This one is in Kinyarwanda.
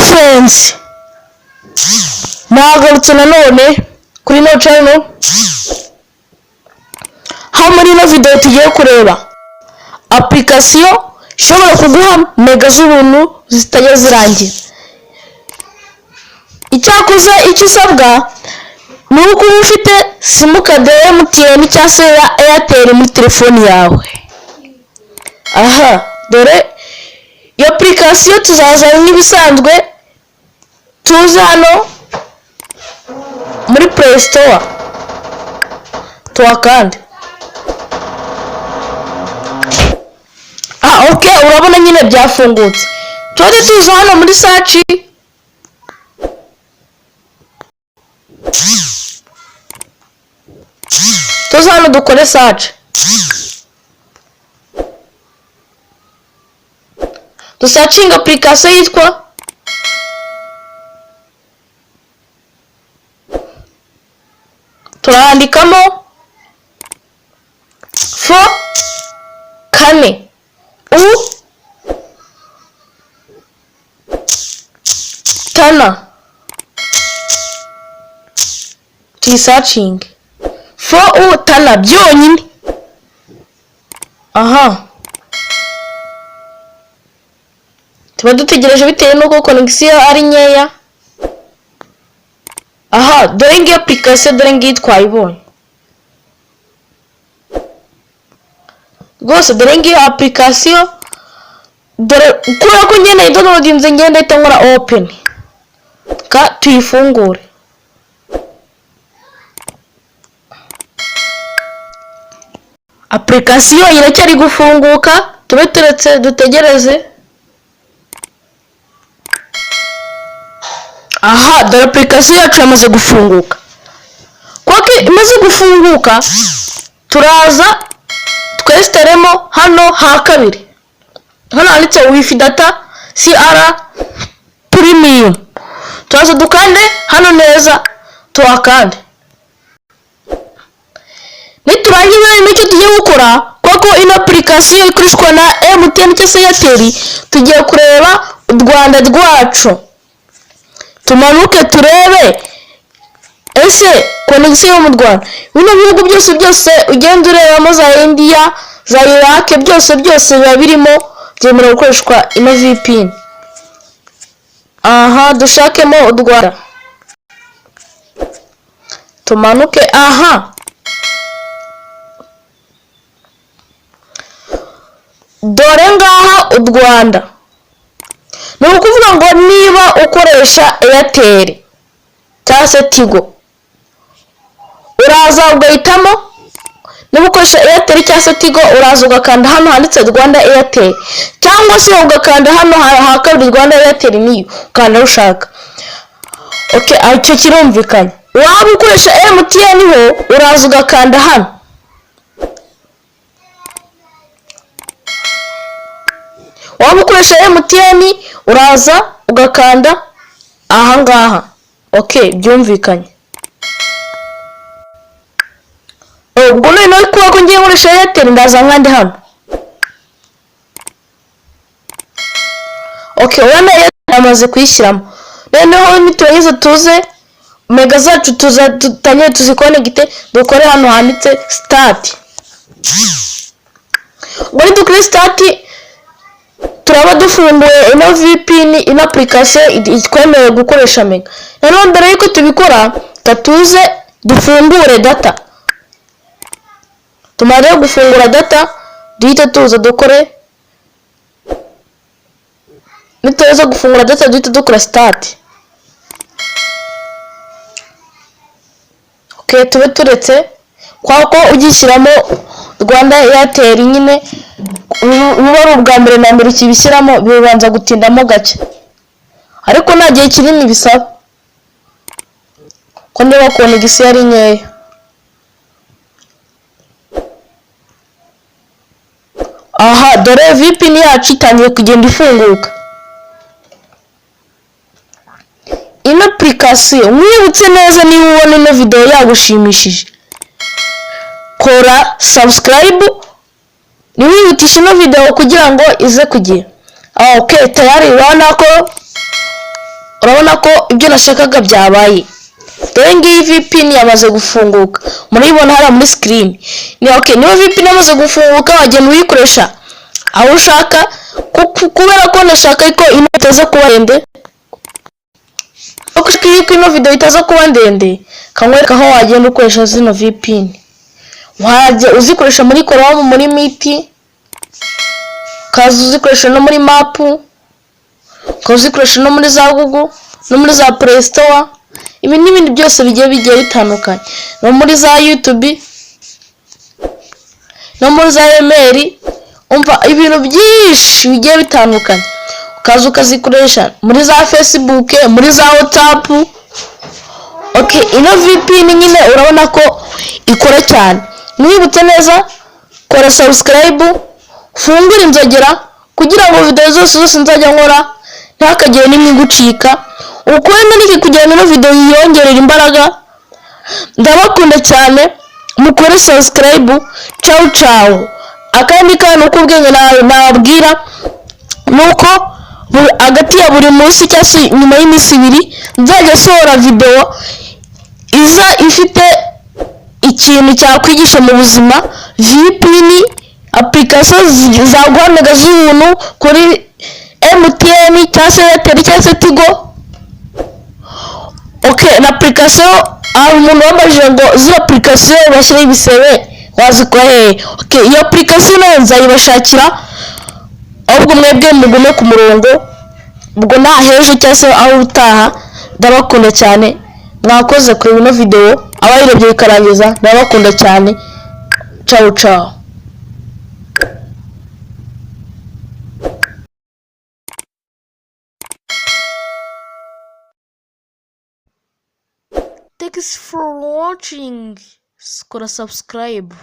friends, nagarutse nanone kuri no channel. Aho muri no video tugiye kureba application ishobora kuguha mega z'ubuntu zitajya zirangira. Icyakoze icyo usabwa ni uko ufite simukadi ya MTN cyangwa se ya Airtel muri telefoni yawe. Aha, dore iyo application tuzazana n'ibisanzwe tuza hano muri Play Store tuhakande. Okay, urabona nyine byafungutse. Tuza hano muri search, tuza hano dukore search. Searching application yitwa turandikamo kane tana searching tana byonyine. Aha, tuba dutegereje bitewe nuko connection ari nkeya. Aha, dore ngiyi application, dore ngiyi twayibonye rwose. Dore ngiyi application, dore kubera ko nyine downloadinze ngenda ahita nkora open ka tuyifungure. Application iracyari gufunguka, tube turetse dutegereze. Aha, dore application yacu yamaze gufunguka. Kwako imaze gufunguka, turaza twesiteremo hano ha kabiri. Hano handitse wifi data CR premium. Turaza dukande hano neza, tuhakande. Niturangiza nicyo tugiye gukora, kwako ino application ikoreshwa na MTN cyangwa se Airtel, tugiye kureba u Rwanda rwacu. Tumanuke turebe ese connection yo mu Rwanda. Bino bihugu byose ugenda urebamo za India, za Iraq, byose biba birimo byemera gukoreshwa ino VPN. Aha, dushakemo u Rwanda. Tumanuke. Aha, dore ngaha u Rwanda. Ni ukuvuga ngo niba ukoresha Airtel cyangwa se Tigo, uraza ugahitamo. Niba ukoresha Airtel cyangwa se Tigo, uraza ugakanda hano handitse Rwanda Airtel, cyangwa se ugakanda hano ha kabiri Rwanda Airtel, niyo ukanda ushaka. Okay, icyo kirumvikanye. Waba ukoresha MTN ho, uraza ugakanda hano. Waba ukoresha MTN uraza ugakanda aha ngaha. Okay, byumvikanye. Ubwo none kuba ko ngiye nkoresha Airtel, ndaza nkandi hano. Okay, urana yamaze kwishyiramo. Noneho niturangiza tuze mega zacu tutanye tuzikonegite, dukore hano handitse start. Muri dukore start, turaba dufunguye ino VPN, ino application itwemerera gukoresha mega. Rero mbere yuko tubikora, tatuze dufungure data. Tumare gufungura data, duhita tuza dukore. Nituza gufungura data, duhita dukora start. Okay, tube turetse kwako ugishyiramo Rwanda Airtel nyine biba ari ubwa mbere na mbere ukibishyiramo, bibanza gutindamo gake, ariko nta gihe kinini bisaba ko niba connection ari nkeya. Aha, dore VPN yacu itangiye kugenda ifunguka. Ino application mwibutse neza, niba ubona ino video yagushimishije, kora subscribe, niwihutisha ino video kugira ngo ize kugira. Okay, tayari urabona ko urabona ko ibyo nashakaga byabaye. Dore ngiyi VPN yamaze gufunguka, murayibona hariya muri screen. Niba VPN yamaze gufunguka, wagenda uyikoresha aho ushaka, kubera ko nashaka ko ino itaza kuba ndende, kuko ino video itaza kuba ndende, kankwereka aho wagenda ukoresha zino VPN. Wajya uzikoresha muri Chrome, muri Meet, ukaza uzikoresha no muri Map, ukaza uzikoresha no muri za Google, no muri za Play Store, ibi n'ibindi byose bigiye bitandukanye, no muri za YouTube, no muri za email. Umva ibintu byinshi bigiye bitandukanye, ukaza ukazikoresha muri za Facebook, muri za WhatsApp. Okay, ino VPN nyine urabona ko ikora cyane. Mwibutse neza, kora subscribe, fungura inzogera kugira ngo video zose nzajya nkora ntakagire nimwe gucika. Ukwenda niki kugira ino video yiyongerera imbaraga. Ndabakunda cyane, mukore subscribe. Ciao ciao. Akandi kantu k'ubwenge nababwira nuko hagati ya buri munsi cyangwa se nyuma y'iminsi 2 nzajya sohora video iza ifite ikintu cyakwigisha mu buzima. VPN application zaguhamega z'ubuntu kuri MTN cyangwa se Airtel cyangwa se Tigo. Okay, na application umuntu wabajije ngo zi application bashyira ibisebe wazikora hehe? Okay, iyo application nzayibashakira, ahubwo mwebwe mugume ku murongo, ubwo nta hejo cyangwa se aho utaha. Ndabakunda cyane, mwakoze kuri ino video, abayirebye bikarangiza, ndabakunda cyane. Ciao ciao. Thanks for watching. Skora subscribe.